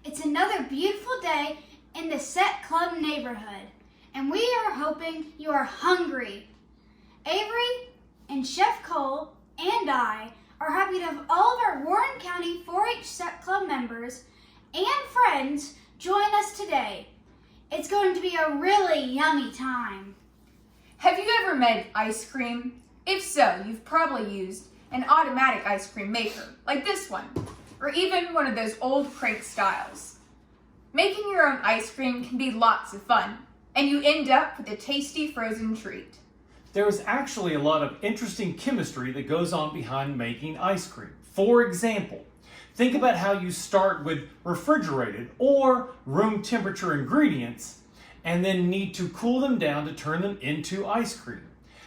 It's another beautiful day in the Set Club neighborhood, and we are hoping you are hungry. Avery and Chef Cole and I are happy to have all of our Warren County 4-H Set Club members and friends join us today. It's going to be a really yummy time. Have you ever made ice cream? If so, you've probably used an automatic ice cream maker, like this one, or even one of those old crank styles. Making your own ice cream can be lots of fun, and you end up with a tasty frozen treat. There is actually a lot of interesting chemistry that goes on behind making ice cream. For example, think about how you start with refrigerated or room temperature ingredients and then need to cool them down to turn them into ice cream.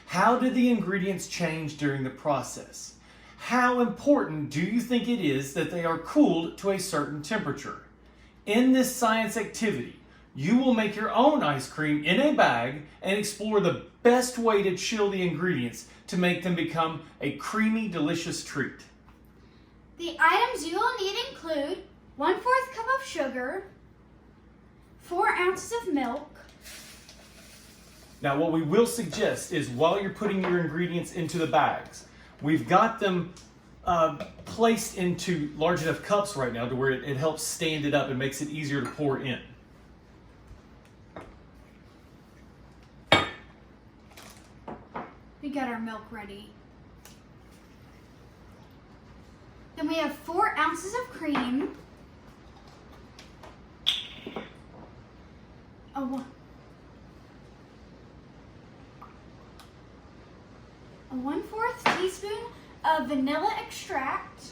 How do the ingredients change during the process? How important do you think it is that they are cooled to a certain temperature? In this science activity, you will make your own ice cream in a bag and explore the best way to chill the ingredients to make them become a creamy, delicious treat. The items you will need include 1/4 cup of sugar, 4 ounces of milk. Now what we will suggest is while you're putting your ingredients into the bags, we've got them placed into large enough cups right now to where it helps stand it up and makes it easier to pour in. We got our milk ready. Then we have 4 ounces of cream, a 1/4 teaspoon of vanilla extract,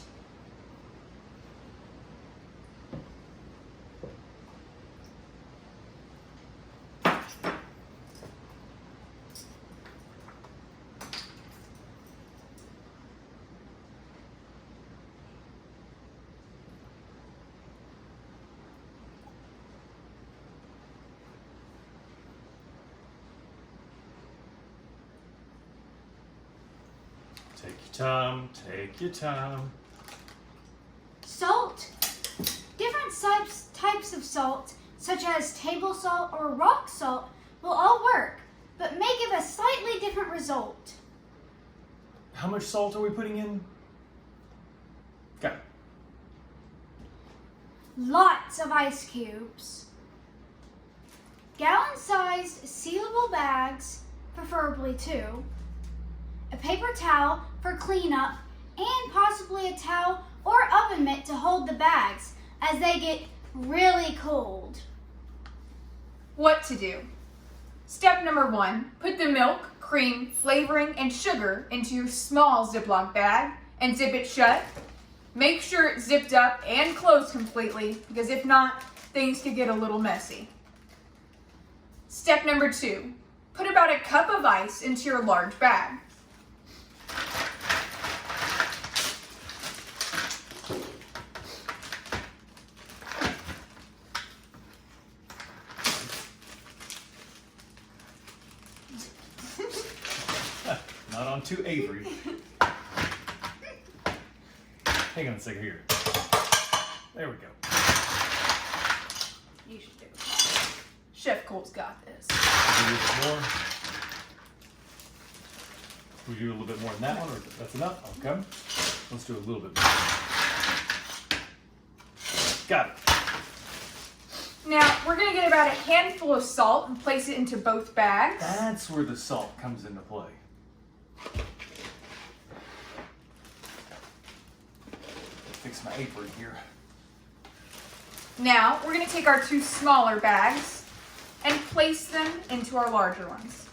Take your time, take your time. salt. Different types of salt, such as table salt or rock salt, will all work, but may give a slightly different result. How much salt are we putting in? Okay. Lots of ice cubes. Gallon-sized sealable bags, preferably 2. A paper towel for cleanup, and possibly a towel or oven mitt to hold the bags as they get really cold. What to do? Step number 1, put the milk, cream, flavoring, and sugar into your small Ziploc bag and zip it shut. Make sure it's zipped up and closed completely, because if not, things could get a little messy. Step number 2, put about a cup of ice into your large bag. Not on to Avery. Hang on a second here. There we go. You should do it. Chef Cole's got this. Do a little bit more. We do a little bit more than that one, or that's enough? Okay. Let's do a little bit more. Got it. Now, we're going to get about a handful of salt and place it into both bags. That's where the salt comes into play. Fix my apron here. Now, we're going to take our 2 smaller bags and place them into our larger ones.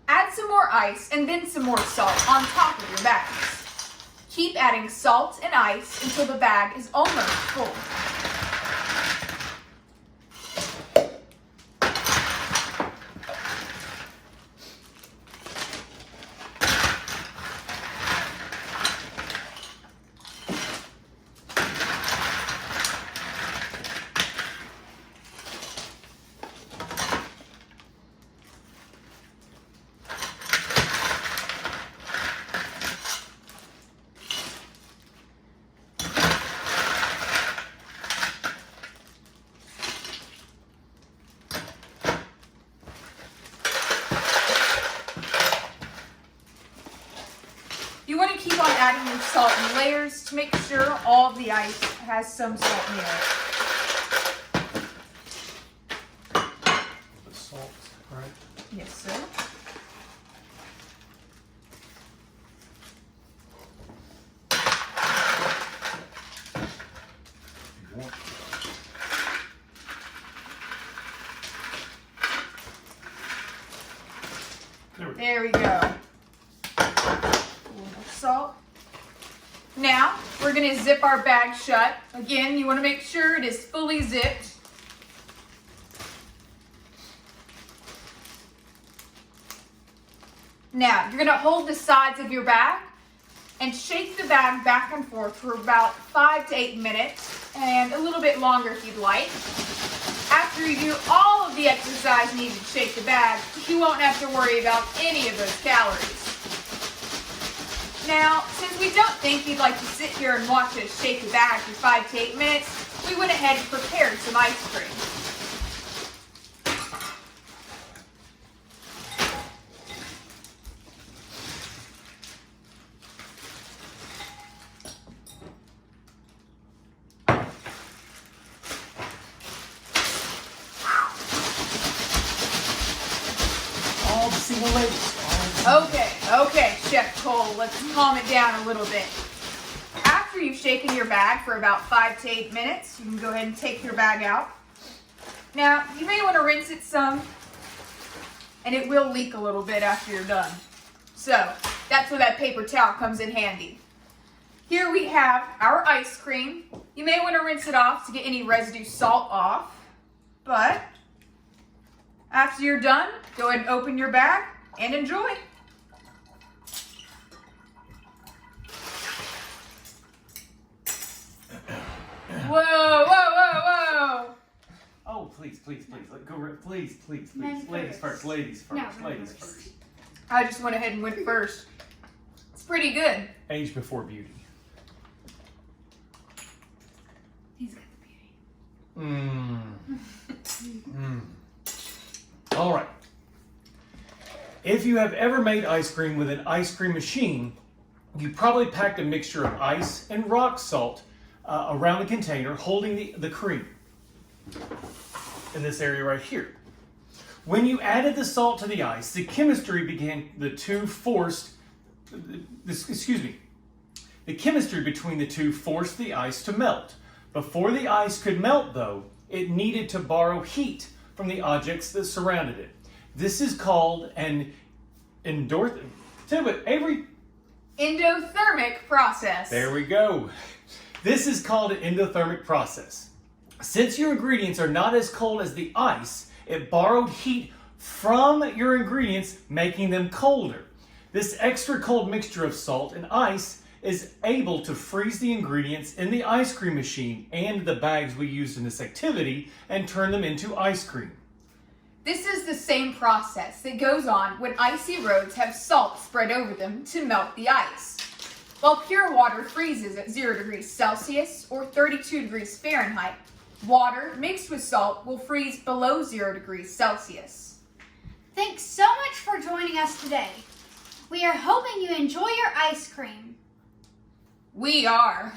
Add some more ice and then some more salt on top of your bags. Keep adding salt and ice until the bag is almost full. on adding your salt in layers to make sure all of the ice has some salt near it. The salt, right? Yes, sir. You want- There we go. A little salt. Now, we're going to zip our bag shut. Again, you want to make sure it is fully zipped. Now, you're going to hold the sides of your bag and shake the bag back and forth for about 5 to 8 minutes and a little bit longer if you'd like. After you do all of the exercise needed to shake the bag, you won't have to worry about any of those calories. Now, since we don't think you'd like to sit here and watch us shake the bag for 5 to 8 minutes, we went ahead and prepared some ice cream. All the single ladies. Okay, Chef Cole, let's calm it down a little bit. After you've shaken your bag for about 5 to 8 minutes, you can go ahead and take your bag out. Now, you may want to rinse it some, and it will leak a little bit after you're done. So, that's where that paper towel comes in handy. Here we have our ice cream. You may want to rinse it off to get any residue salt off, but after you're done, go ahead and open your bag and enjoy. Whoa. Oh, please. Let go. Please. Men Ladies first. first. Ladies first. No, men Ladies first. first. I just went ahead and went first. It's pretty good. Age before beauty. He's got the beauty. All right. If you have ever made ice cream with an ice cream machine, you probably packed a mixture of ice and rock salt around the container, holding the cream in this area right here. When you added the salt to the ice, the chemistry between the two forced the ice to melt. Before the ice could melt, though, it needed to borrow heat from the objects that surrounded it. This is called an Endothermic process. There we go. This is called an endothermic process. Since your ingredients are not as cold as the ice, it borrowed heat from your ingredients, making them colder. This extra cold mixture of salt and ice is able to freeze the ingredients in the ice cream machine and the bags we used in this activity and turn them into ice cream. This is the same process that goes on when icy roads have salt spread over them to melt the ice. While pure water freezes at 0 degrees Celsius or 32 degrees Fahrenheit, water mixed with salt will freeze below 0 degrees Celsius. Thanks so much for joining us today. We are hoping you enjoy your ice cream. We are.